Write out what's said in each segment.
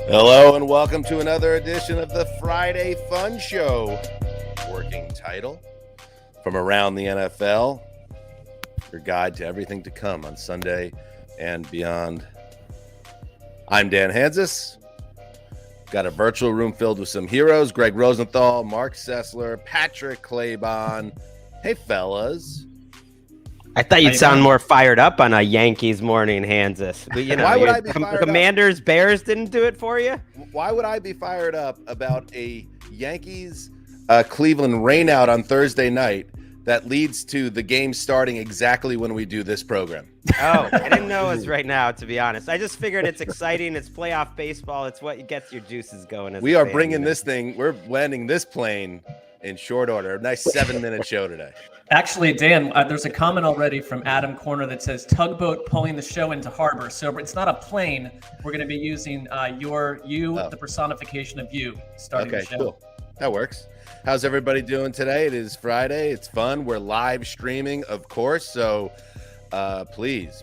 Hello and welcome to another edition of the Friday Fun Show. Working title from around the NFL. Your guide to everything to come on Sunday and beyond. I'm Dan Hanzus. Got a virtual room filled with some heroes. Gregg Rosenthal, Marc Sessler, Patrick Claybon. Hey, fellas. I thought you'd sound more fired up on a Yankees morning, Hanzus. But, Why would I be fired Commanders, up? Bears didn't do it for you? Why would I be fired up about a Yankees Cleveland rainout on Thursday night that leads to the game starting exactly when we do this program? Oh, I didn't know it was right now, to be honest. I just figured it's exciting. It's playoff baseball. It's what gets your juices going. We are bringing this thing. We're landing this plane in short order. A nice 7-minute show today. Actually, Dan, there's a comment already from Adam Corner that says tugboat pulling the show into harbor. So it's not a plane. We're going to be using the personification of you, starting the show. Cool. That works. How's everybody doing today? It is Friday. It's fun. We're live streaming, of course. So please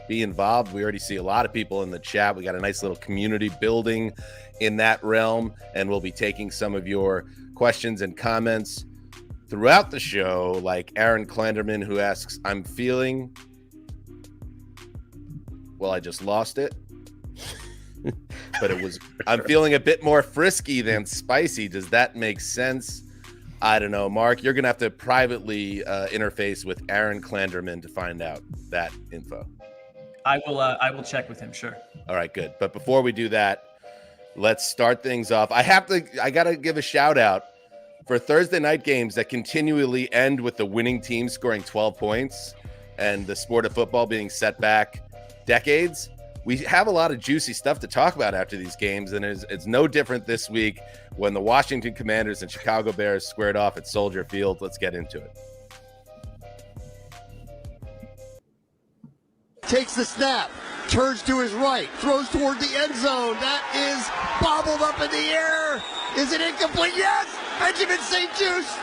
be involved. We already see a lot of people in the chat. We got a nice little community building in that realm, and we'll be taking some of your questions and comments throughout the show, like Aaron Klanderman, who asks, I just lost it. But I'm feeling a bit more frisky than spicy. Does that make sense? I don't know. Marc, you're going to have to privately interface with Aaron Klanderman to find out that info. I will check with him, sure. All right, good. But before we do that, let's start things off. I got to give a shout out for Thursday night games that continually end with the winning team scoring 12 points and the sport of football being set back decades. We have a lot of juicy stuff to talk about after these games, and it's no different this week when the Washington Commanders and Chicago Bears squared off at Soldier Field. Let's get into it. Takes the snap, turns to his right, throws toward the end zone. That is bobbled up in the air. Is it incomplete? Yes! Benjamin St. Juste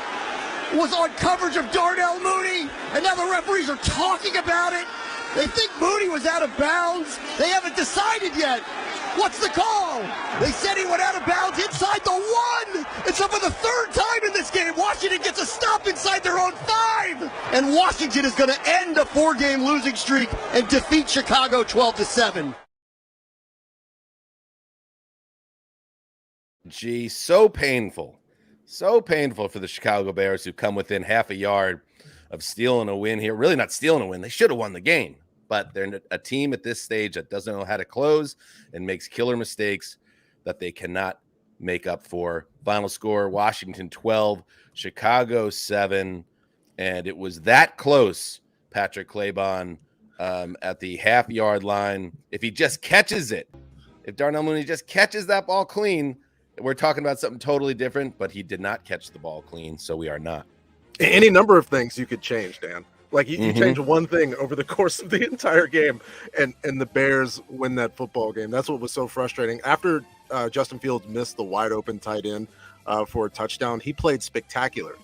was on coverage of Darnell Mooney, and now the referees are talking about it. They think Mooney was out of bounds. They haven't decided yet. What's the call? They said he went out of bounds inside the 1. It's up for the 3rd time in this game. Washington gets a stop inside their own 5. And Washington is going to end a 4-game losing streak and defeat Chicago 12-7. Gee, so painful. So painful for the Chicago Bears, who come within half a yard of stealing a win here. Really not stealing a win. They should have won the game. But they're a team at this stage that doesn't know how to close and makes killer mistakes that they cannot make up for. Final score, Washington 12, Chicago 7. And it was that close, Patrick Claybon, at the half-yard line. If he just catches it, if Darnell Mooney just catches that ball clean, we're talking about something totally different, but he did not catch the ball clean, so we are not. Any number of things you could change, Dan. Like you change one thing over the course of the entire game, and the Bears win that football game. That's what was so frustrating. After Justin Fields missed the wide open tight end for a touchdown, he played spectacular.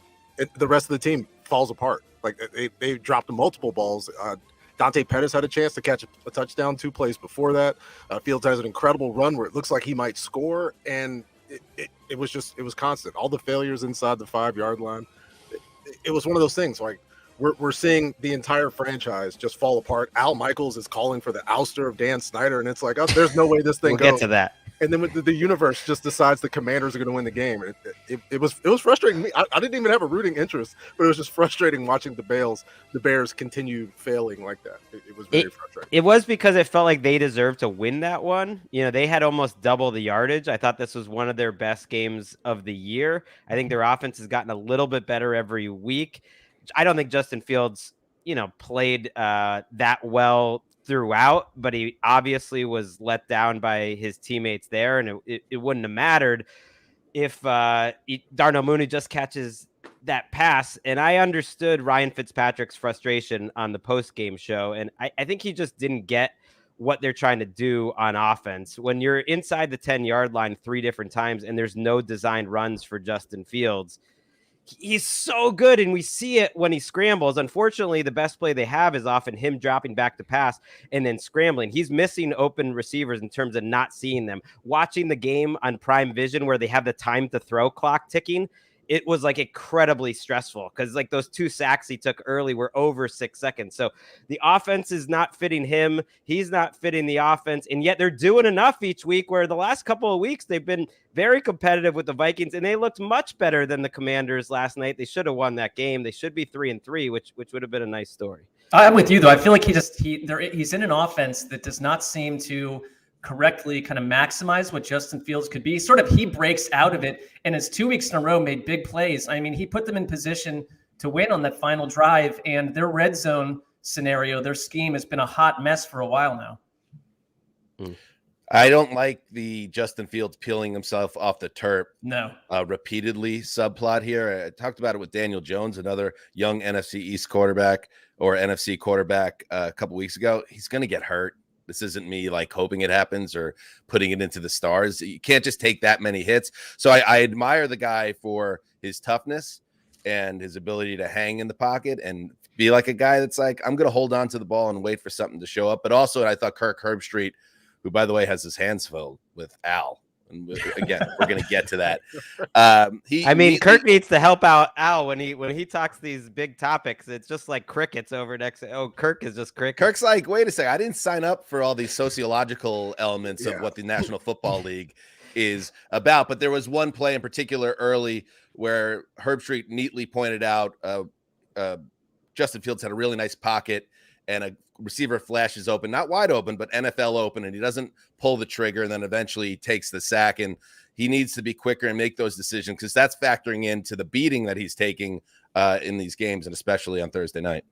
The rest of the team falls apart. Like they dropped multiple balls. Dante Pettis had a chance to catch a touchdown 2 plays before that. Fields has an incredible run where it looks like he might score, and it was constant. All the failures inside the 5-yard line. It was one of those things like. We're seeing the entire franchise just fall apart. Al Michaels is calling for the ouster of Dan Snyder, and it's like, oh, there's no way this thing goes. We'll get to that. And then the universe just decides the Commanders are going to win the game. It was frustrating me. I didn't even have a rooting interest, but it was just frustrating watching the Bears continue failing like that. It was very frustrating. It was because it felt like they deserved to win that one. They had almost double the yardage. I thought this was one of their best games of the year. I think their offense has gotten a little bit better every week. I don't think Justin Fields, played that well throughout, but he obviously was let down by his teammates there, and it wouldn't have mattered if Darnell Mooney just catches that pass. And I understood Ryan Fitzpatrick's frustration on the post-game show, and I think he just didn't get what they're trying to do on offense. When you're inside the 10-yard line 3 different times and there's no designed runs for Justin Fields, he's so good, and we see it when he scrambles. Unfortunately, the best play they have is often him dropping back to pass and then scrambling. He's missing open receivers in terms of not seeing them. Watching the game on Prime Vision where they have the time to throw clock ticking, it was like incredibly stressful because like those 2 sacks he took early were over 6 seconds. So the offense is not fitting him. He's not fitting the offense. And yet they're doing enough each week where the last couple of weeks they've been very competitive with the Vikings, and they looked much better than the Commanders last night. They should have won that game. They should be 3-3, which would have been a nice story. I'm with you though. I feel like he's in an offense that does not seem to correctly kind of maximize what Justin Fields could be. He breaks out of it and has 2 weeks in a row made big plays. I mean, he put them in position to win on that final drive, and their red zone scenario, their scheme has been a hot mess for a while now. I don't like the Justin Fields peeling himself off the turf repeatedly subplot here. I talked about it with Daniel Jones, another young NFC East quarterback or NFC quarterback a couple weeks ago. He's going to get hurt. This isn't me like hoping it happens or putting it into the stars. You can't just take that many hits. So I admire the guy for his toughness and his ability to hang in the pocket and be like a guy that's like, I'm going to hold on to the ball and wait for something to show up. But also, I thought Kirk Herbstreit, who, by the way, has his hands filled with Al. And again, we're going to get to that. Kirk needs to help out Al when he talks these big topics. It's just like crickets over next. Oh, Kirk is just cricket. Kirk's like, wait a second, I didn't sign up for all these sociological elements of what the National Football League is about. But there was one play in particular early where Herbstreit neatly pointed out Justin Fields had a really nice pocket and a receiver flashes open, not wide open, but NFL open, and he doesn't pull the trigger, and then eventually takes the sack. And he needs to be quicker and make those decisions because that's factoring into the beating that he's taking in these games, and especially on Thursday night.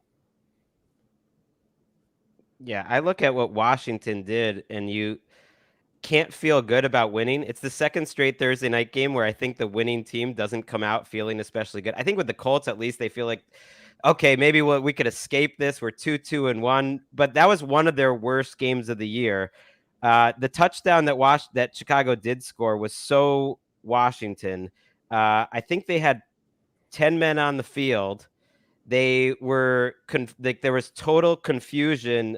Yeah, I look at what Washington did, and you can't feel good about winning. It's the second straight Thursday night game where I think the winning team doesn't come out feeling especially good. I think with the Colts, at least, they feel like, okay, maybe we could escape this. We're 2-2-1, but that was one of their worst games of the year. The touchdown that Chicago did score was so Washington. I think they had 10 men on the field. They were there was total confusion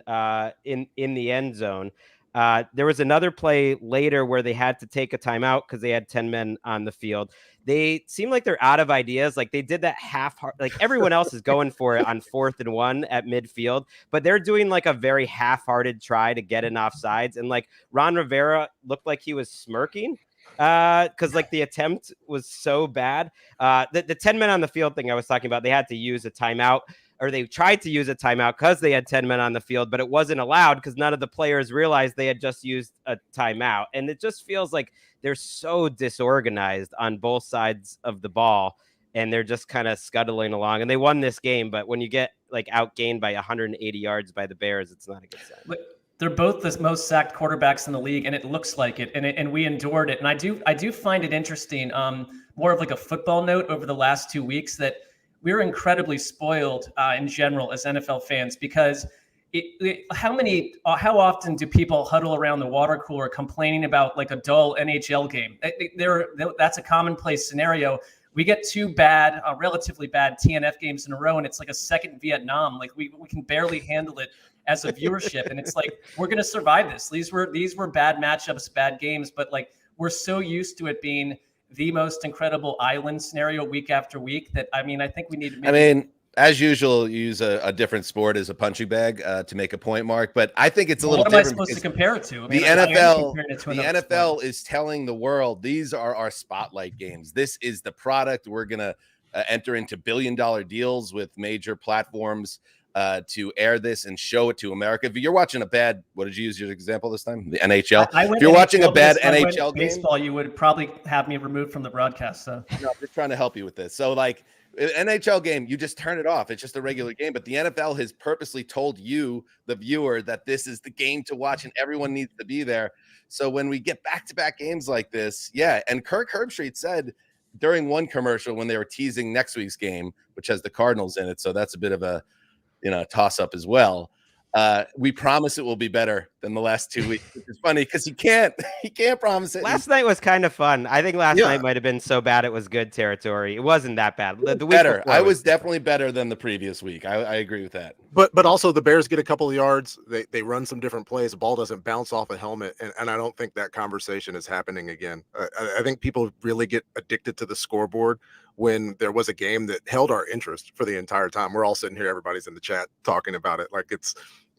in the end zone. There was another play later where they had to take a timeout because they had 10 men on the field. They seem like they're out of ideas. Like they did that like everyone else is going for it on 4th and 1 at midfield, but they're doing like a very half-hearted try to get in offsides. And like Ron Rivera looked like he was smirking because like the attempt was so bad. The 10 men on the field thing I was talking about, they had to use a timeout, or they tried to use a timeout because they had 10 men on the field, but it wasn't allowed because none of the players realized they had just used a timeout. And it just feels like they're so disorganized on both sides of the ball, and they're just kind of scuttling along. And they won this game, but when you get like outgained by 180 yards by the Bears, it's not a good sign. They're both the most sacked quarterbacks in the league, and it looks like it. And we endured it. And I do find it interesting, more of like a football note over the last 2 weeks, that we're incredibly spoiled in general as NFL fans because how often do people huddle around the water cooler complaining about like a dull NHL game? That's a commonplace scenario. We get 2 relatively bad TNF games in a row, and it's like a second Vietnam. Like we can barely handle it as a viewership, and it's like we're gonna survive this. These were bad matchups, bad games, but like we're so used to it being the most incredible island scenario week after week that I think we need to. As usual, use a different sport as a punching bag to make a point, Mark. But I think it's a little different. What am I supposed to compare it to? The NFL is telling the world these are our spotlight games. This is the product. We're gonna enter into billion-dollar deals with major platforms to air this and show it to America. If you're watching what did you use your example this time? The NHL. If you're watching a bad NHL game, baseball, you would probably have me removed from the broadcast. So no, I'm just trying to help you with this. So like NHL game, you just turn it off. It's just a regular game. But the NFL has purposely told you, the viewer, that this is the game to watch and everyone needs to be there. So when we get back-to-back games like this, and Kirk Herbstreit said during one commercial when they were teasing next week's game, which has the Cardinals in it, so that's a bit of a toss up as well. We promise it will be better than the last 2 weeks, which is funny because he can't promise it. Last night was kind of fun. I think last night might have been so bad it was good territory. It wasn't that bad. The week better. I was different. definitely better than the previous week. I agree with that. But also the Bears get a couple of yards. They run some different plays. The ball doesn't bounce off a helmet, and I don't think that conversation is happening again. I think people really get addicted to the scoreboard when there was a game that held our interest for the entire time. We're all sitting here, everybody's in the chat talking about it. Like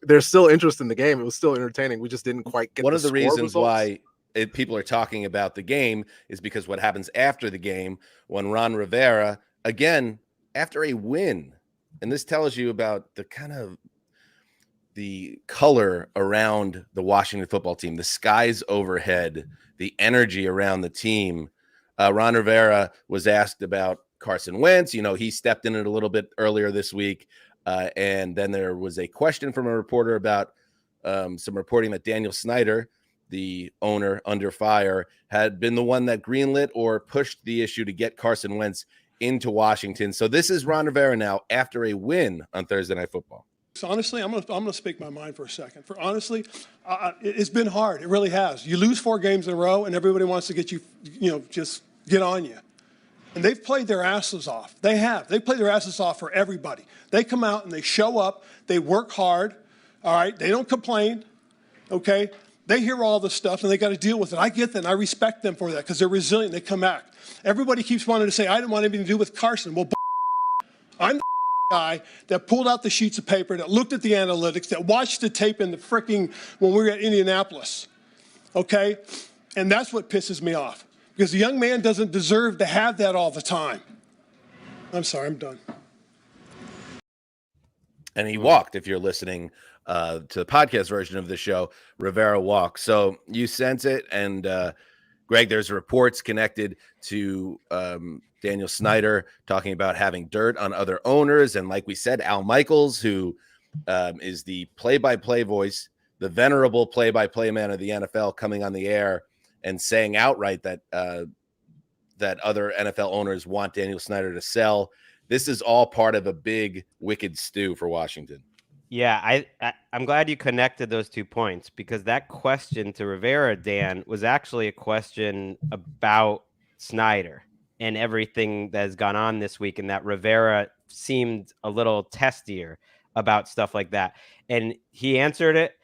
there's still interest in the game. It was still entertaining. We just didn't quite get one of the reasons results. why people are talking about the game is because what happens after the game when Ron Rivera, again, after a win, and this tells you about the kind of the color around the Washington football team, the skies overhead, the energy around the team. Ron Rivera was asked about Carson Wentz. He stepped in it a little bit earlier this week. And then there was a question from a reporter about some reporting that Daniel Snyder, the owner under fire, had been the one that greenlit or pushed the issue to get Carson Wentz into Washington. So this is Ron Rivera now after a win on Thursday Night Football. So honestly, I'm gonna speak my mind for a second. It's been hard. It really has. You lose 4 games in a row, and everybody wants to get you, just get on you. And they've played their asses off. They have. They played their asses off for everybody. They come out and they show up. They work hard. All right. They don't complain. Okay. They hear all this stuff and they got to deal with it. I get that. And I respect them for that because they're resilient. They come back. Everybody keeps wanting to say, I didn't want anything to do with Carson. Well, I'm the guy that pulled out the sheets of paper, that looked at the analytics, that watched the tape in the when we were at Indianapolis. Okay. And that's what pisses me off. Because the young man doesn't deserve to have that all the time. I'm sorry, I'm done. And he walked, if you're listening to the podcast version of the show, Rivera walked. So you sense it. And Gregg, there's reports connected to Daniel Snyder talking about having dirt on other owners. And like we said, Al Michaels, who is the play-by-play voice, the venerable play-by-play man of the NFL, coming on the air and saying outright that that other NFL owners want Daniel Snyder to sell. This is all part of a big wicked stew for Washington. Yeah, I'm glad you connected those 2 points because that question to Rivera, Dan, was actually a question about Snyder and everything that has gone on this week, and that Rivera seemed a little testier about stuff like that. And he answered it.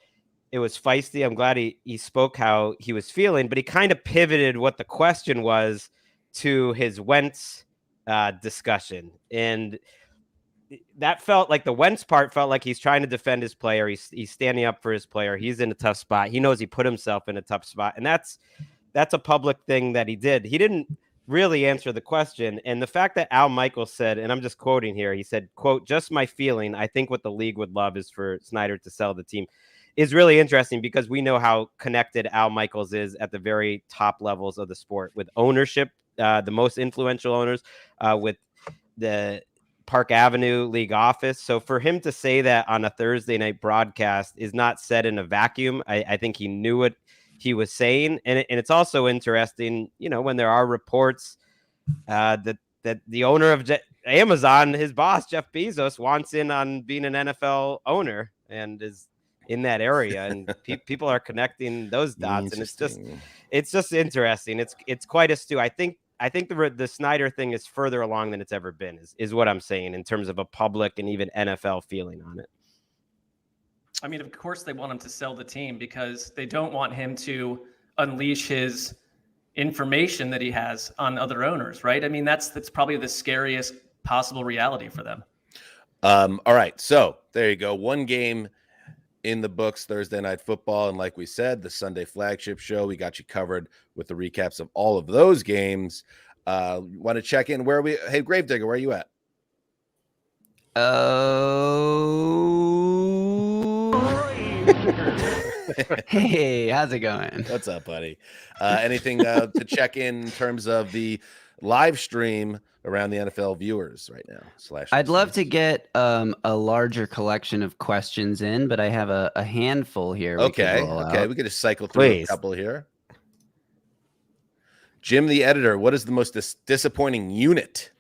It was feisty. I'm glad he spoke how he was feeling, but he kind of pivoted what the question was to his Wentz discussion. And that felt like the Wentz part felt like he's trying to defend his player. He's standing up for his player. He's in a tough spot. He knows he put himself in a tough spot. And that's a public thing that he did. He didn't really answer the question. And the fact that Al Michaels said, and I'm just quoting here, he said, quote, "Just my feeling. I think what the league would love is for Snyder to sell the team," is really interesting because we know how connected Al Michaels is at the very top levels of the sport with ownership, the most influential owners, with the Park Avenue League office. So for him to say that on a Thursday night broadcast is not said in a vacuum. I think he knew what he was saying. And it's also interesting, when there are reports that the owner of Amazon, his boss, Jeff Bezos, wants in on being an NFL owner and is in that area, and people are connecting those dots, and it's just interesting. It's quite a stew. I think the Snyder thing is further along than it's ever been, is what I'm saying in terms of a public and even NFL feeling on it. I mean, of course they want him to sell the team because they don't want him to unleash his information that he has on other owners, right? I mean, that's probably the scariest possible reality for them. All right, so there you go. One game in the books, Thursday Night Football, and like we said, the Sunday flagship show, we got you covered with the recaps of all of those games. Want to check in where hey, Gravedigger, where are you at? Hey, how's it going? What's up, buddy? Anything to check in terms of the live stream around the NFL viewers right now? I'd love to get a larger collection of questions in, but I have a handful here. Okay, we could just cycle through a couple here. Jim, the editor, what is the most disappointing unit?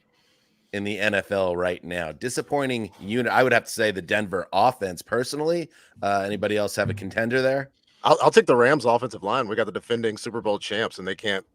in the NFL right now. Disappointing unit. I would have to say the Denver offense personally. Anybody else have a contender there? I'll take the Rams offensive line. We got the defending Super Bowl champs, and they can't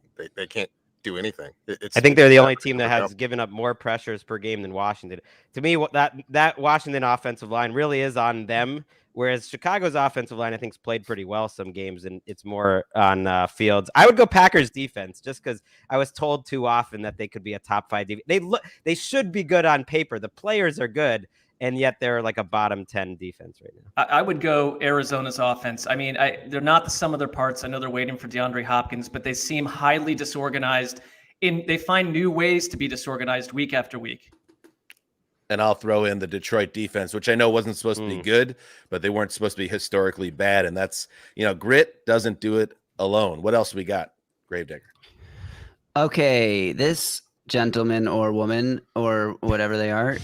do anything. I think they're the only team that has given up more pressures per game than Washington. To me, that Washington offensive line really is on them, whereas Chicago's offensive line, I think, has played pretty well some games, and it's more on Fields. I would go Packers defense just because I was told too often that they could be a top 5 defense. They should be good on paper. The players are good, and yet they're like a bottom 10 defense right now. I would go Arizona's offense. I mean, they're not the sum of their parts. I know they're waiting for DeAndre Hopkins, but they seem highly disorganized. They find new ways to be disorganized week after week. And I'll throw in the Detroit defense, which I know wasn't supposed to be good, but they weren't supposed to be historically bad. And that's, grit doesn't do it alone. What else we got, Gravedigger? Okay, this gentleman or woman or whatever they are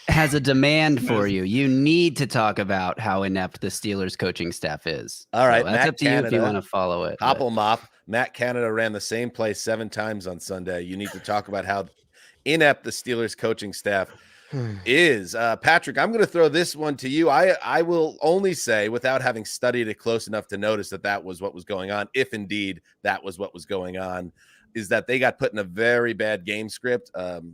has a demand for you. You need to talk about how inept the Steelers coaching staff is. All right, so that's Matt up to you if you want to follow it. Mop. Matt Canada ran the same play 7 times on Sunday. You need to talk about how inept the Steelers coaching staff is. Patrick, I'm going to throw this one to you. I will only say, without having studied it close enough to notice that was what was going on, if indeed that was what was going on, is that they got put in a very bad game script.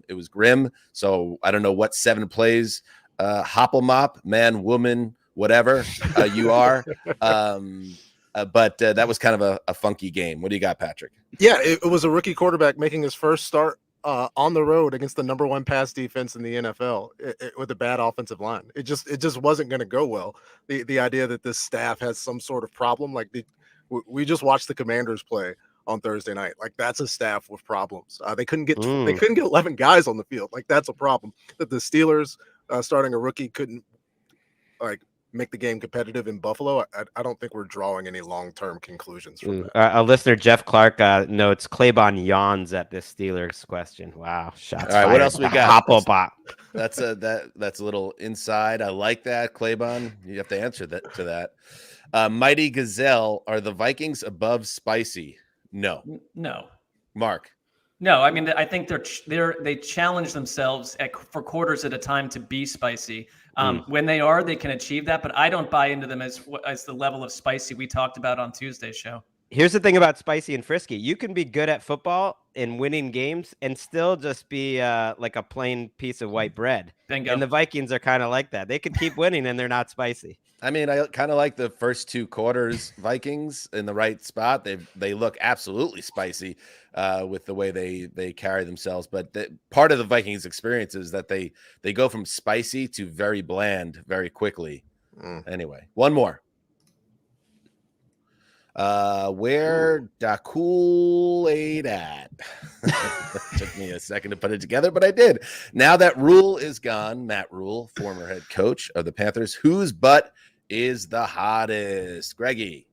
It was grim. So I don't know what 7 plays, Hoppelmop, man, woman, whatever you are. But that was kind of a funky game. What do you got, Patrick? Yeah, it was a rookie quarterback making his first start on the road against the number 1 pass defense in the NFL with a bad offensive line. It just wasn't going to go well. The idea that this staff has some sort of problem, like we just watched the Commanders play on Thursday night. Like, that's a staff with problems. They couldn't get 11 guys on the field. Like, that's a problem. That the Steelers starting a rookie couldn't make the game competitive in Buffalo. I don't think we're drawing any long-term conclusions from that. A listener, Jeff Clark, notes Claybon yawns at this Steelers question. Wow, shots fired. All right, what else we got? Hoppelbop. That's a little inside. I like that, Claybon. You have to answer that to that. Mighty Gazelle, are the Vikings above spicy? No. Mark. No, I mean, I think they challenge themselves for quarters at a time to be spicy. When they can achieve that, but I don't buy into them as the level of spicy we talked about on Tuesday's show. Here's the thing about spicy and frisky. You can be good at football and winning games and still just be like a plain piece of white bread. Bingo. And the Vikings are kind of like that. They can keep winning and they're not spicy. I mean, I kind of like the first 2 quarters Vikings in the right spot. They look absolutely spicy with the way they carry themselves. But part of the Vikings experience is that they go from spicy to very bland very quickly. Anyway, one more. Where da Kool-Aid at? Took me a second to put it together, but I did. Now that Rule is gone, Matt Rule, former head coach of the Panthers, whose butt is the hottest? Greggy.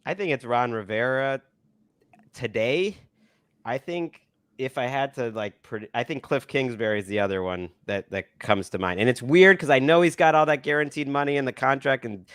I think it's Ron Rivera today. I think if I had to I think Cliff Kingsbury is the other one that comes to mind. And it's weird because I know he's got all that guaranteed money in the contract and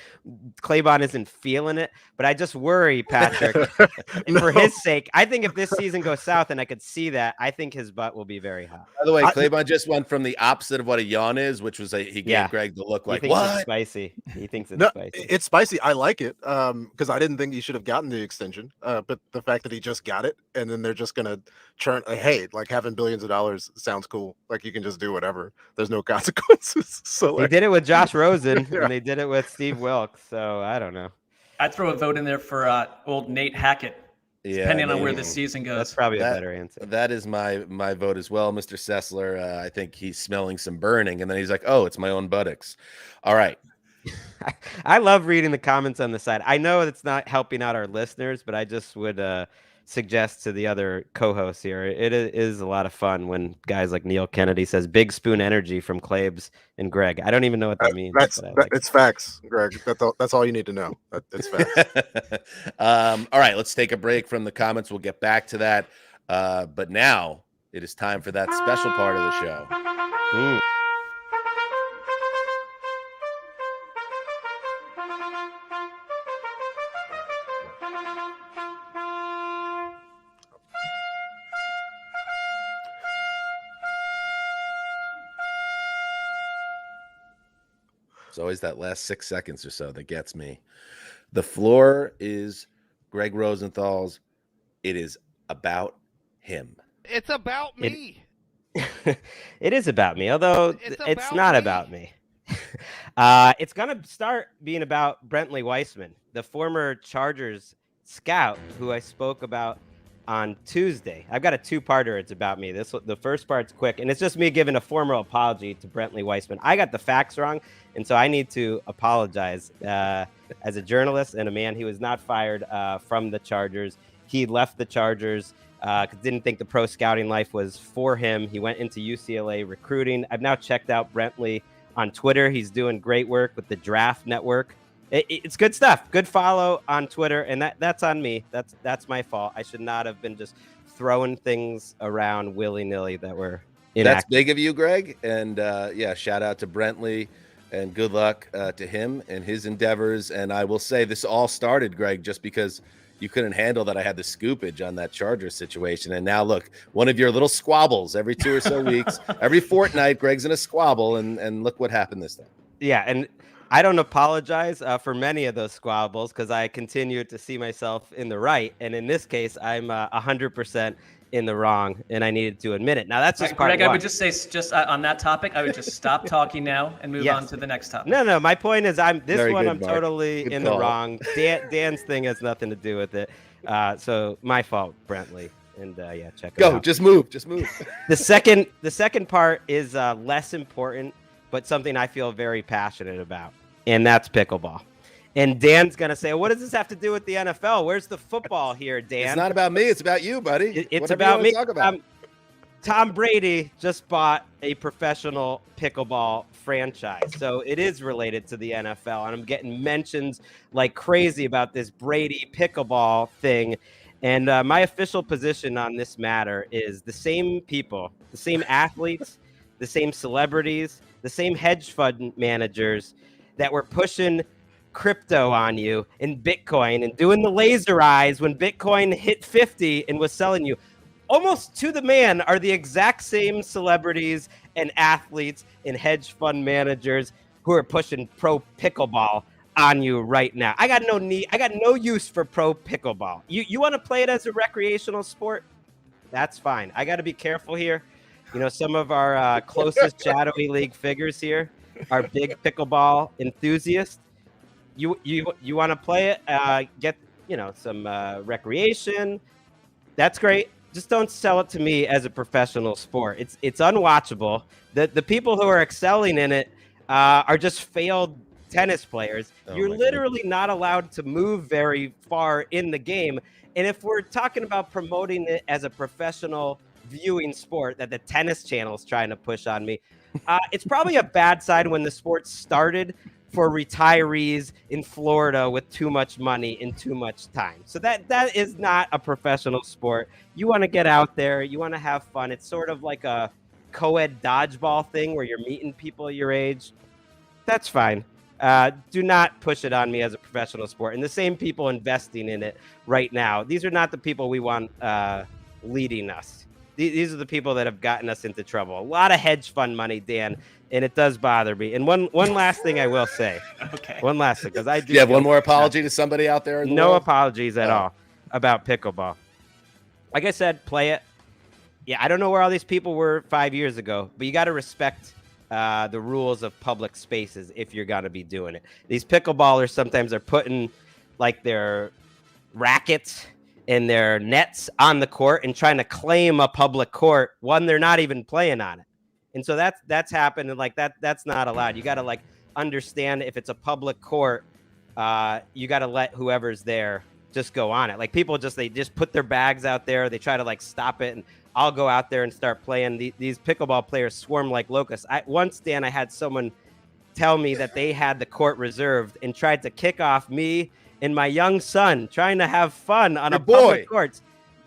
Claybon isn't feeling it, but I just worry, Patrick, for his sake. I think if this season goes south, and I could see that, I think his butt will be very hot. By the way, Claybon just went from the opposite of what a yawn is, which was he gave Greg the look like, what? It's spicy. He thinks it's spicy. It's spicy. I like it because I didn't think he should have gotten the extension. But the fact that he just got it and then they're just going to churn, hey, like having billions of dollars sounds cool. Like you can just do whatever. There's no consequences. So they did it with Josh Rosen and they did it with Steve Wilkes. So I don't know. I'd throw a vote in there for old Nate Hackett, depending on where the season goes. That's probably a better answer. That is my vote as well, Mr. Sessler. I think he's smelling some burning, and then he's like, "Oh, it's my own buttocks." All right. I love reading the comments on the side. I know it's not helping out our listeners, but I just would suggest to the other co-hosts here, it is a lot of fun when guys like Neil Kennedy says "big spoon energy" from Claibs and Greg. I don't even know what that means. It's facts, Greg. That's all you need to know. It's facts. All right, let's take a break from the comments. We'll get back to that. But now it is time for that special part of the show. It's always that last 6 seconds or so that gets me. The floor is Gregg Rosenthal's. It is about him. It's about me. It is about me, although it's not about me. It's going to start being about Brentley Weissman, the former Chargers scout who I spoke about on Tuesday. I've got a two-parter. It's about me. The first part's quick, and it's just me giving a formal apology to Brentley Weissman. I got the facts wrong, and so I need to apologize as a journalist and a man. He was not fired from the Chargers. He left the Chargers because didn't think the pro scouting life was for him. He went into UCLA recruiting. I've now checked out Brentley on Twitter. He's doing great work with the Draft Network. It's good stuff. Good follow on Twitter, and that's on me. That's my fault. I should not have been just throwing things around willy-nilly that were inaccurate. That's big of you, Gregg. And yeah, shout out to Brentley, and good luck to him and his endeavors. And I will say this all started, Gregg, just because you couldn't handle that I had the scoopage on that Chargers situation. And now look, one of your little squabbles every 2 or so weeks, every fortnight, Gregg's in a squabble, and look what happened this time. Yeah, and I don't apologize for many of those squabbles because I continue to see myself in the right. And in this case, I'm 100% in the wrong, and I needed to admit it. Now, that's just part Greg, one. I would just say, on that topic, I would just stop talking now and move on to the next topic. No, my point is I'm Marc. totally Good in call. the wrong. Dan's thing has nothing to do with it. So my fault, Brentley. And yeah, check it out. Go, just move. The second part is less important, but something I feel very passionate about, and that's pickleball. And Dan's going to say, what does this have to do with the NFL? Where's the football here, Dan? It's not about me. It's about you, buddy. It's Whatever about you me. wanna talk about. Tom Brady just bought a professional pickleball franchise. So it is related to the NFL. And I'm getting mentions like crazy about this Brady pickleball thing. And my official position on this matter is the same people, the same athletes, the same celebrities, the same hedge fund managers that were pushing crypto on you and Bitcoin and doing the laser eyes when Bitcoin hit 50 and was selling you. Almost to the man are the exact same celebrities and athletes and hedge fund managers who are pushing pro pickleball on you right now. I got no use for pro pickleball. You want to play it as a recreational sport? That's fine. I got to be careful here. You know, some of our closest shadowy league figures here are big pickleball enthusiasts. You want to play it, get, some recreation. That's great. Just don't sell it to me as a professional sport. It's unwatchable. The people who are excelling in it are just failed tennis players. You're literally not allowed to move very far in the game. And if we're talking about promoting it as a professional viewing sport that the tennis channel is trying to push on me, it's probably a bad sign when the sport started for retirees in Florida with too much money and too much time. So that is not a professional sport. You want to get out there. You want to have fun. It's sort of like a co-ed dodgeball thing where you're meeting people your age. That's fine. Do not push it on me as a professional sport. And the same people investing in it right now, these are not the people we want leading us. These are the people that have gotten us into trouble. A lot of hedge fund money, Dan, and it does bother me. And one last thing I will say. Okay. One last thing, because I do. You have one more apology to somebody out there in the No world? apologies at all about pickleball. Like I said, play it. Yeah, I don't know where all these people were 5 years ago, but you got to respect the rules of public spaces if you're going to be doing it. These pickleballers sometimes are putting like their rackets and their nets on the court and trying to claim a public court when they're not even playing on it. And so that's happened, and like that's not allowed. You got to like understand if it's a public court, you got to let whoever's there just go on it. Like people they just put their bags out there. They try to like stop it, and I'll go out there and start playing. These pickleball players swarm like locusts. Once, Dan, I had someone tell me that they had the court reserved and tried to kick off me and my young son trying to have fun on public courts.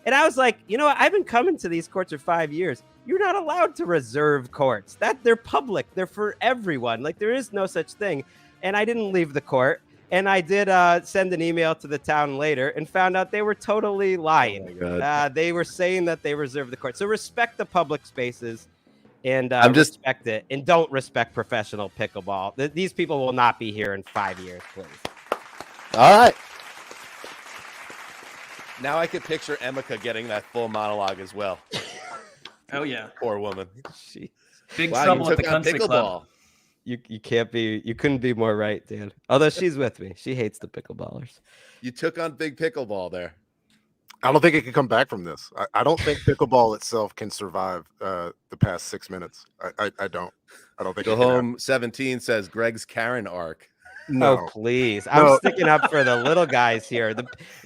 And I was like, you know what? I've been coming to these courts for 5 years. You're not allowed to reserve courts. They're public. They're for everyone. Like there is no such thing. And I didn't leave the court. And I did send an email to the town later and found out they were totally lying. Oh my God. They were saying that they reserved the court. So respect the public spaces and respect it, and don't respect professional pickleball. These people will not be here in 5 years, please. All right. Now I could picture Emeka getting that full monologue as well. Oh yeah, poor woman. Big trouble at the country club. You couldn't be more right, Dan. Although she's with me. She hates the pickleballers. You took on big pickleball there. I don't think it can come back from this. I don't think pickleball itself can survive the past 6 minutes. I don't think. Go home 17 says Gregg's Karen arc. No, oh, please. I'm sticking up for the little guys here.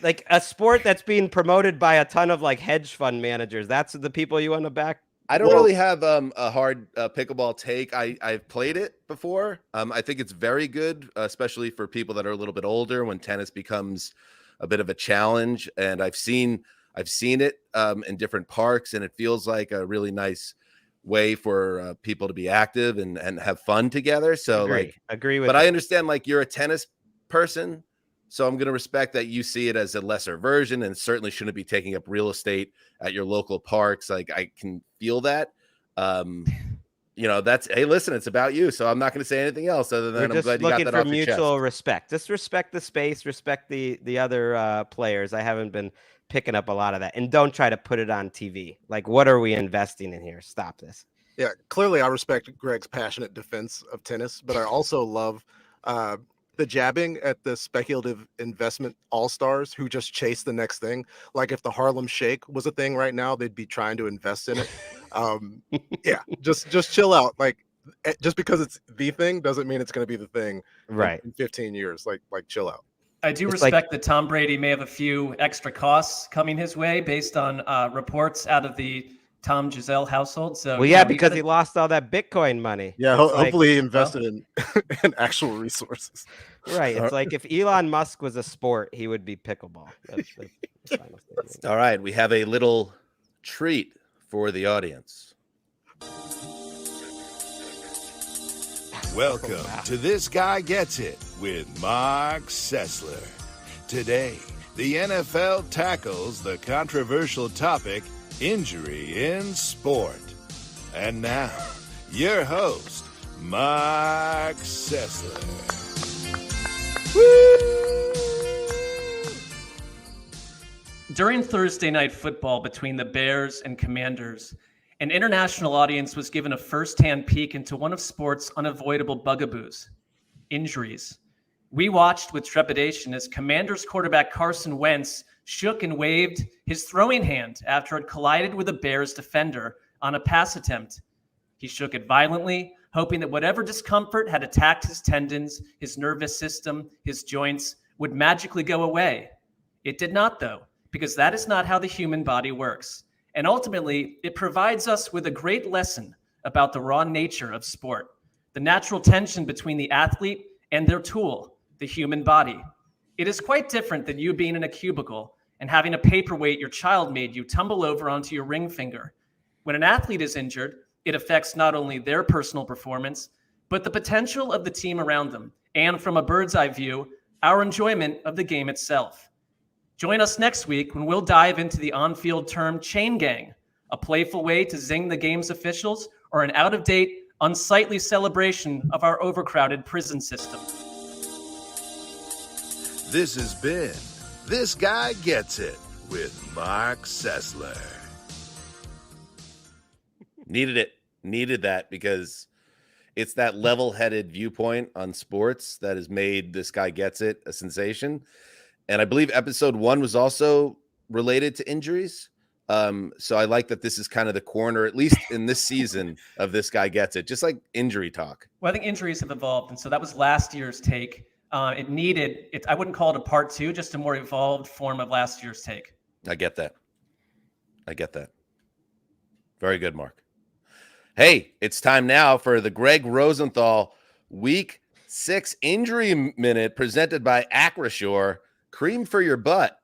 Like a sport that's being promoted by a ton of like hedge fund managers. That's the people you want to back. I don't really have a hard pickleball take. I've played it before. I think it's very good, especially for people that are a little bit older when tennis becomes a bit of a challenge. And I've seen it in different parks, and it feels like a really nice way for people to be active and have fun together. So agree with but you. I understand like you're a tennis person, so I'm going to respect that you see it as a lesser version, and certainly shouldn't be taking up real estate at your local parks. Like I can feel that. That's, hey, listen, it's about you, so I'm not going to say anything else other than I'm glad you got that off your chest. Looking for mutual respect. Just respect the space, respect the other players. I haven't been picking up a lot of that, and don't try to put it on TV. Like, what are we investing in here? Stop this. Yeah, clearly I respect Gregg's passionate defense of tennis, but I also love the jabbing at the speculative investment all-stars who just chase the next thing. Like if the Harlem Shake was a thing right now, they'd be trying to invest in it. Yeah, just chill out. Like just because it's the thing doesn't mean it's going to be the thing in 15 years. Like chill out. I do respect that Tom Brady may have a few extra costs coming his way based on reports out of the Tom Giselle household. So because he lost all that Bitcoin money. Yeah, hopefully he invested in actual resources. Right. It's like if Elon Musk was a sport, he would be pickleball. That's all right. We have a little treat for the audience. Welcome to This Guy Gets It with Marc Sessler. Today, the NFL tackles the controversial topic, injury in sport. And now, your host, Marc Sessler. During Thursday night football between the Bears and Commanders, an international audience was given a first-hand peek into one of sport's unavoidable bugaboos, injuries. We watched with trepidation as Commanders quarterback Carson Wentz shook and waved his throwing hand after it collided with a Bears defender on a pass attempt. He shook it violently, hoping that whatever discomfort had attacked his tendons, his nervous system, his joints would magically go away. It did not, though, because that is not how the human body works. And ultimately, it provides us with a great lesson about the raw nature of sport, the natural tension between the athlete and their tool, the human body. It is quite different than you being in a cubicle and having a paperweight your child made you tumble over onto your ring finger. When an athlete is injured, it affects not only their personal performance, but the potential of the team around them, and from a bird's eye view, our enjoyment of the game itself. Join us next week when we'll dive into the on-field term chain gang, a playful way to zing the game's officials, or an out-of-date, unsightly celebration of our overcrowded prison system. This has been This Guy Gets It with Marc Sessler. Needed that because it's that level-headed viewpoint on sports that has made This Guy Gets It a sensation. And I believe episode 1 was also related to injuries. So I like that this is kind of the corner, at least in this season, of This Guy Gets It, just like injury talk. Well, I think injuries have evolved. And so that was last year's take. It needed it. I wouldn't call it a part 2, just a more evolved form of last year's take. I get that. Very good, Marc. Hey, it's time now for the Gregg Rosenthal Week 6 Injury Minute presented by Acrisure. Cream for your butt.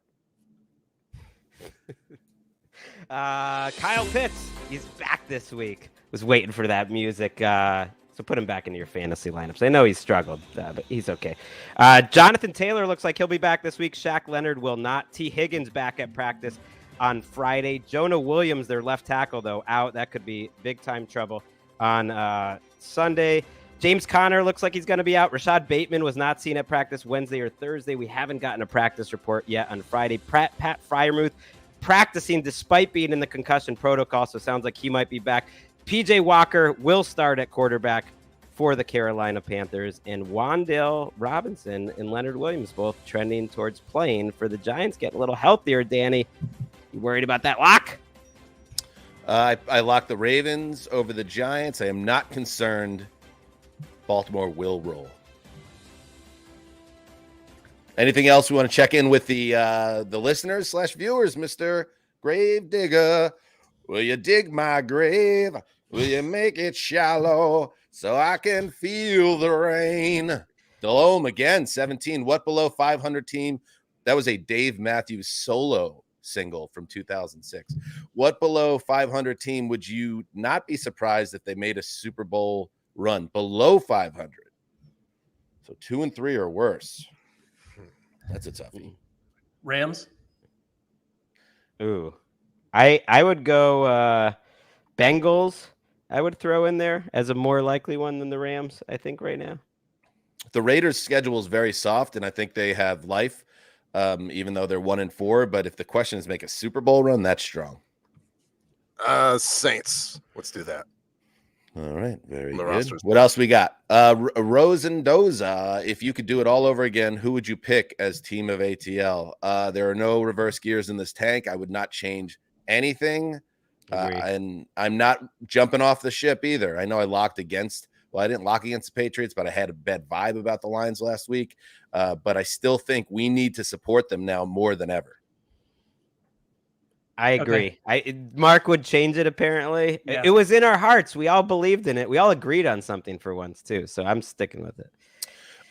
Kyle Pitts, he's back this week. Was waiting for that music. So put him back into your fantasy lineups. I know he's struggled, but he's okay. Jonathan Taylor looks like he'll be back this week. Shaq Leonard will not. T. Higgins back at practice on Friday. Jonah Williams, their left tackle, though, out. That could be big-time trouble. on Sunday. James Conner looks like he's going to be out. Rashad Bateman was not seen at practice Wednesday or Thursday. We haven't gotten a practice report yet on Friday. Pat Freiermuth practicing despite being in the concussion protocol, so it sounds like he might be back. PJ Walker will start at quarterback for the Carolina Panthers, and Wan'Dale Robinson and Leonard Williams both trending towards playing for the Giants. Getting a little healthier, Danny. You worried about that lock? I locked the Ravens over the Giants. I am not concerned. Baltimore will roll. Anything else we want to check in with the listeners / viewers, Mr. Grave Digger? Will you dig my grave? Will you make it shallow so I can feel the rain? Delome again, 17. What below 500 team? That was a Dave Matthews solo single from 2006. What below 500 team would you not be surprised if they made a Super Bowl run below 500? So 2 and 3 or worse. That's a toughie. Rams. Ooh, I would go Bengals. I would throw in there as a more likely one than the Rams, I think, right now. The Raiders' schedule is very soft, and I think they have life, even though they're 1 and 4. But if the question is make a Super Bowl run, that's strong. Saints. Let's do that. All right, very good. Rosters. What else we got? Rosenthal. If you could do it all over again, who would you pick as team of ATL? There are no reverse gears in this tank. I would not change anything. And I'm not jumping off the ship either. I know I locked against, well, I didn't lock against the Patriots, but I had a bad vibe about the Lions last week. But I still think we need to support them now more than ever. I agree. Okay. Marc would change it, apparently. Yeah. It was in our hearts. We all believed in it. We all agreed on something for once, too. So I'm sticking with it.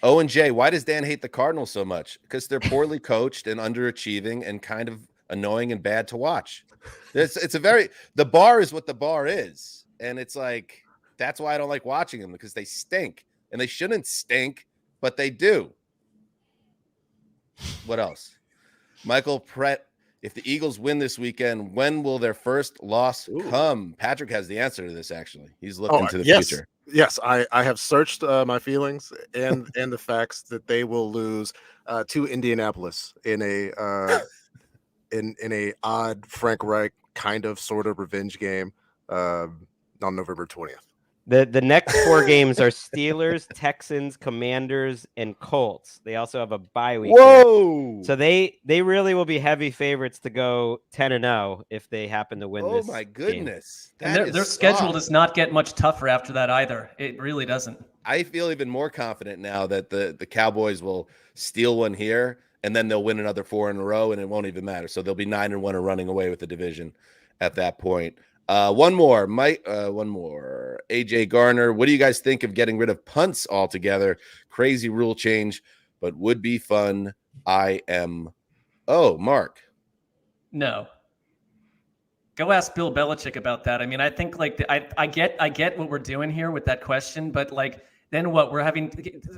Owen J, why does Dan hate the Cardinals so much? Because they're poorly coached and underachieving and kind of annoying and bad to watch. The bar is what the bar is. And it's like, that's why I don't like watching them, because they stink. And they shouldn't stink, but they do. What else? Michael Prett, if the Eagles win this weekend, when will their first loss come? Patrick has the answer to this, actually. He's looked into the future. Yes, I have searched my feelings and the facts that they will lose to Indianapolis in a in a odd Frank Reich kind of sort of revenge game on November 20th. The next 4 games are Steelers, Texans, Commanders, and Colts. They also have a bye week. Whoa! So they really will be heavy favorites to go 10-0 if they happen to win this. Oh my goodness. And their schedule does not get much tougher after that either. It really doesn't. I feel even more confident now that the Cowboys will steal one here, and then they'll win another 4 in a row, and it won't even matter. So they'll be 9-1 and running away with the division at that point. One more, AJ Garner. What do you guys think of getting rid of punts altogether? Crazy rule change, but would be fun. Mark. No. Go ask Bill Belichick about that. I mean, I think I get what we're doing here with that question, but then what?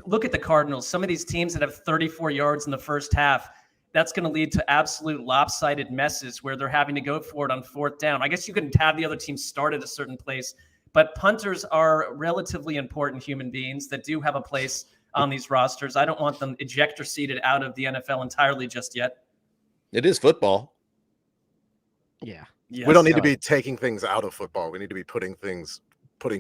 Look at the Cardinals. Some of these teams that have 34 yards in the first half, that's going to lead to absolute lopsided messes where they're having to go for it on 4th down. I guess you could have the other team start at a certain place, but punters are relatively important human beings that do have a place on these rosters. I don't want them ejector seated out of the NFL entirely just yet. It is football. Yeah. Yes, we don't need to be taking things out of football. We need to be putting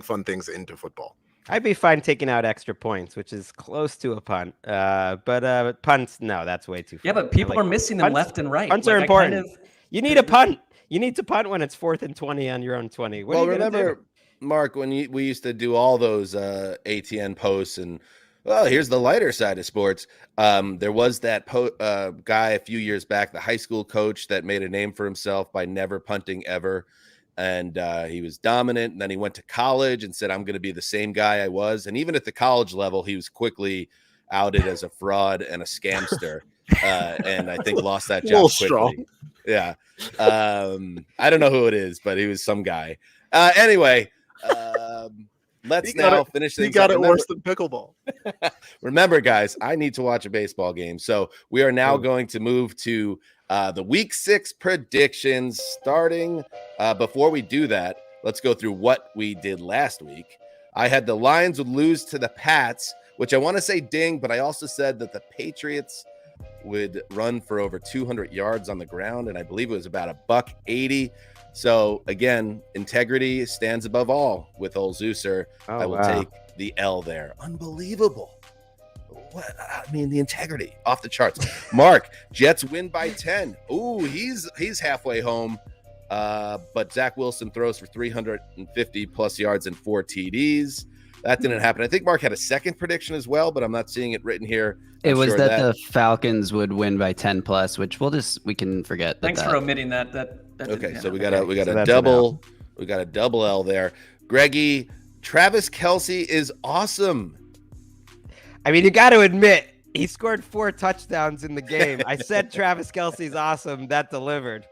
fun things into football. I'd be fine taking out extra points, which is close to a punt. But punts, no, that's way too far. Yeah, but people are missing them left and right. Punts are important. You need a punt. You need to punt when it's 4th and 20 on your own 20. Remember, Mark, when we used to do all those ATN posts and, well, here's the lighter side of sports. There was that guy a few years back, the high school coach that made a name for himself by never punting ever. And he was dominant. And then he went to college and said, I'm going to be the same guy I was. And even at the college level, he was quickly outed as a fraud and a scamster. And I think lost that job quickly. Strong. Yeah. I don't know who it is, but he was some guy. Anyway, let's finish things. He got it worse than pickleball. Remember, guys, I need to watch a baseball game. So we are now going to move to the Week 6 predictions starting. Before we do that, let's go through what we did last week. I had the Lions would lose to the Pats, which I want to say ding, but I also said that the Patriots would run for over 200 yards on the ground, and I believe it was about $180. So again, integrity stands above all with old Zeuser. I will take the L there. Unbelievable. What? I mean, the integrity off the charts. Mark, Jets win by 10. Ooh, he's halfway home. But Zach Wilson throws for 350 plus yards and 4 TDs. That didn't happen. I think Mark had a second prediction as well, but I'm not seeing it written here. It was sure that the Falcons would win by 10 plus, which we can forget. Thanks for omitting that. Okay, so we got a double L there. Greggy, Travis Kelce is awesome. I mean, you got to admit, he scored 4 touchdowns in the game. I said Travis Kelce's awesome. That delivered.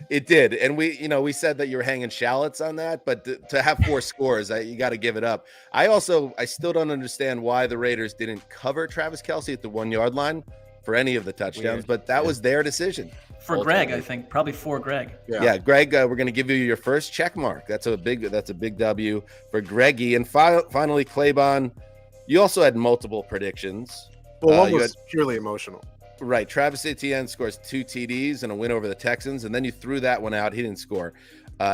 It did. And we said that you were hanging shallots on that, but to have 4 scores, you got to give it up. I still don't understand why the Raiders didn't cover Travis Kelce at the 1-yard line for any of the touchdowns, but that was their decision. For Gregg, I think, probably for Gregg. Yeah, Gregg, we're going to give you your first check mark. That's a big W for Greggy. And finally, Claybon, you also had multiple predictions. Well, one was purely emotional. Right. Travis Etienne scores 2 TDs and a win over the Texans, and then you threw that one out. He didn't score.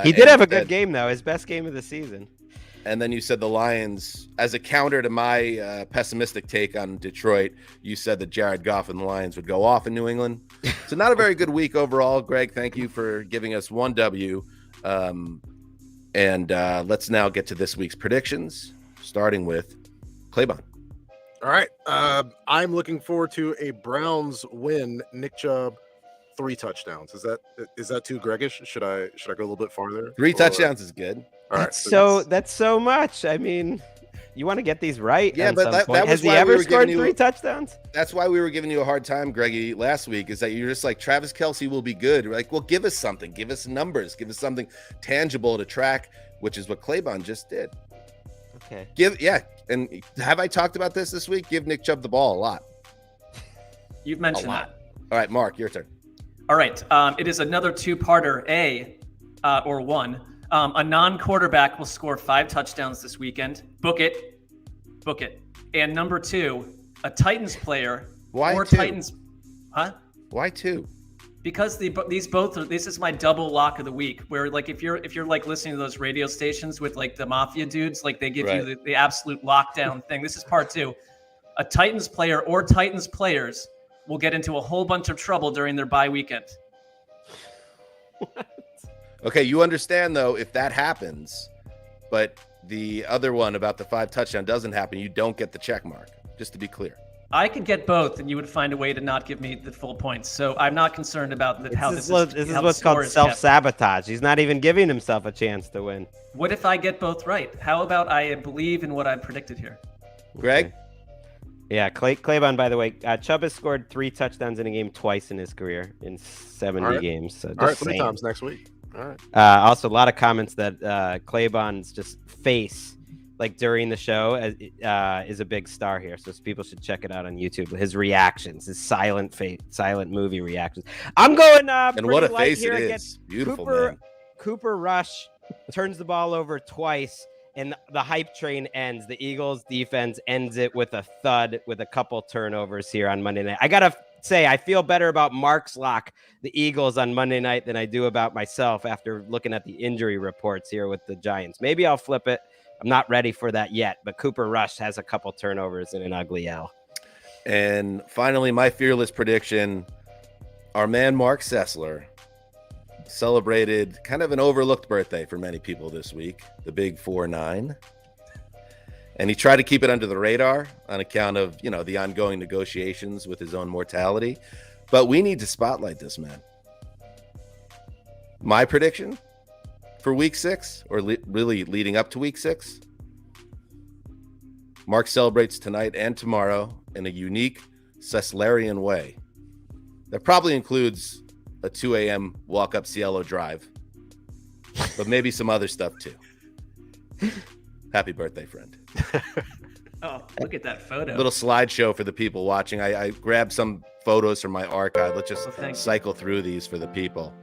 He did have a good game, though. His best game of the season. And then you said the Lions, as a counter to my pessimistic take on Detroit, you said that Jared Goff and the Lions would go off in New England. So not a very good week overall. Gregg, thank you for giving us 1 W. And let's now get to this week's predictions, starting with Claybon. All right. I'm looking forward to a Browns win. Nick Chubb, 3 touchdowns. Is that too Greggish? Should I go a little bit farther? 3 touchdowns is good. All right. That's so much. I mean, you want to get these right. Yeah, but that was has he ever scored 3 touchdowns? That's why we were giving you a hard time, Greggy, last week, is that you're just like, Travis Kelce will be good. We're like, well, give us something. Give us numbers. Give us something tangible to track, which is what Claybon just did. Okay. And have I talked about this week? Give Nick Chubb the ball a lot. You've mentioned that. All right, Mark, your turn. All right. It is another 2-parter, or 1. A non-quarterback will score 5 touchdowns this weekend. Book it. And number 2, a Titans player. Why or 2? Titans? Huh? Why 2? Because this is my double lock of the week, where like if you're like listening to those radio stations with like the mafia dudes, like they give you the absolute lockdown thing. This is part 2. A Titans player or Titans players will get into a whole bunch of trouble during their bye weekend. Okay, you understand though, if that happens, but the other one about the 5 touchdown doesn't happen, you don't get the check mark, just to be clear. I could get both, and you would find a way to not give me the full points. So I'm not concerned about how this is. This is what's called self-sabotage. He's not even giving himself a chance to win. What if I get both right? How about I believe in what I predicted here? Greg? Okay. Yeah, Claybon, by the way, Chubb has scored 3 touchdowns in a game twice in his career in 70 games. So all right, 3 times next week. All right. Also, a lot of comments that Claybon's just face, like during the show, is a big star here. So people should check it out on YouTube. His reactions, his silent movie reactions. I'm going. And what a face it is! Beautiful, man. Cooper Rush turns the ball over twice, and the hype train ends. The Eagles defense ends it with a thud, with a couple turnovers here on Monday night. I gotta say, I feel better about Marc's lock, the Eagles on Monday night, than I do about myself after looking at the injury reports here with the Giants. Maybe I'll flip it. I'm not ready for that yet, but Cooper Rush has a couple turnovers and an ugly L. And finally, my fearless prediction, our man Marc Sessler celebrated kind of an overlooked birthday for many people this week, the big 4-9. And he tried to keep it under the radar on account of, the ongoing negotiations with his own mortality. But we need to spotlight this man. My prediction for week 6, or really leading up to week 6, Marc celebrates tonight and tomorrow in a unique Sesslerian way that probably includes a 2 a.m. walk up Cielo Drive, but maybe some other stuff too. Happy birthday, friend. Oh, look at that photo. Little slideshow for the people watching. I grabbed some photos from my archive. Let's just cycle through these for the people.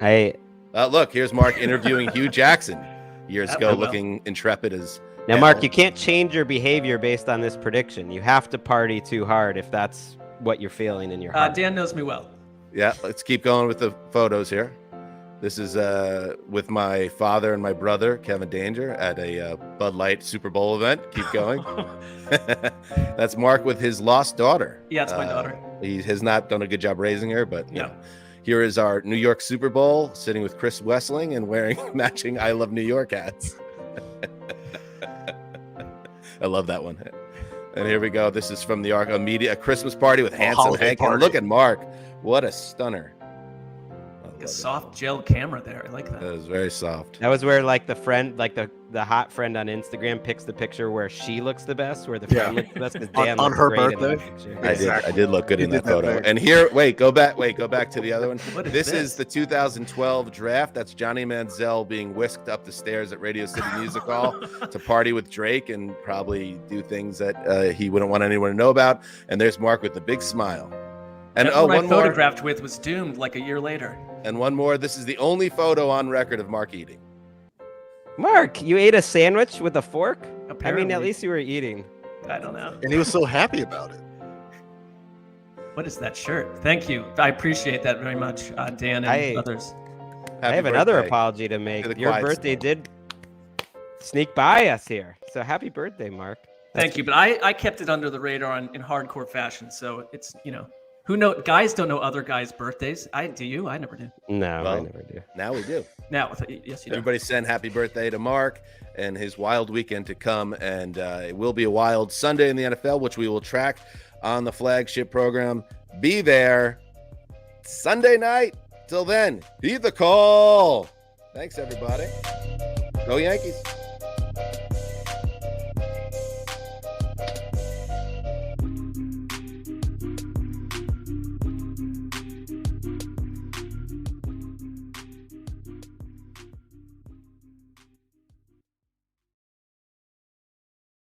Hey. Look, here's Marc interviewing Hugh Jackson. years That ago, went well. looking intrepid as Now, hell. Mark, you can't change your behavior based on this prediction. You have to party too hard if that's what you're feeling in your heart. Dan knows me well. Yeah, let's keep going with the photos here. This is with my father and my brother, Kevin Danger, at a Bud Light Super Bowl event. Keep going. That's Mark with his lost daughter. Yeah, it's my daughter. He has not done a good job raising her, but you know. Here is our New York Super Bowl, sitting with Chris Wessling and wearing matching I Love New York hats. I love that one. And here we go. This is from the Arco Media, a Christmas party with Hanson holiday Hank. party. And look at Mark. What a stunner. A soft gel camera there. I like that. That was very soft. That was where like the friend, like the hot friend on Instagram picks the picture where she looks the best, where the friend looks the best. 'Cause Dan On looks her great in that birthday? picture. I did look good in You that did that photo. very- And here, go back to the other one. What is This this? is the 2012 draft. That's Johnny Manziel being whisked up the stairs at Radio City Music Hall to party with Drake and probably do things that he wouldn't want anyone to know about. And there's Mark with the big smile. And That's who I one more. photographed with was doomed like a year later. And one more. This is the only photo on record of Mark eating. Mark, you ate a sandwich with a fork? I mean, Apparently. at least you were eating. I don't know. And he was so happy about it. What is that shirt? Thank you. I appreciate that very much, Dan and others. I Happy have another birthday. apology to make. To the Your quiet birthday storm. did sneak by us here. So happy birthday, Mark. Thank you. But I kept it under the radar in hardcore fashion. So it's, who know? Guys don't know other guys' birthdays. Do you? I never do. No, I Well, never do. Now we do. Now, yes, you do. Everybody send happy birthday to Mark and his wild weekend to come. And it will be a wild Sunday in the NFL, which we will track on the flagship program. Be there Sunday night. Till then, heed the call. Thanks, everybody. Go Yankees.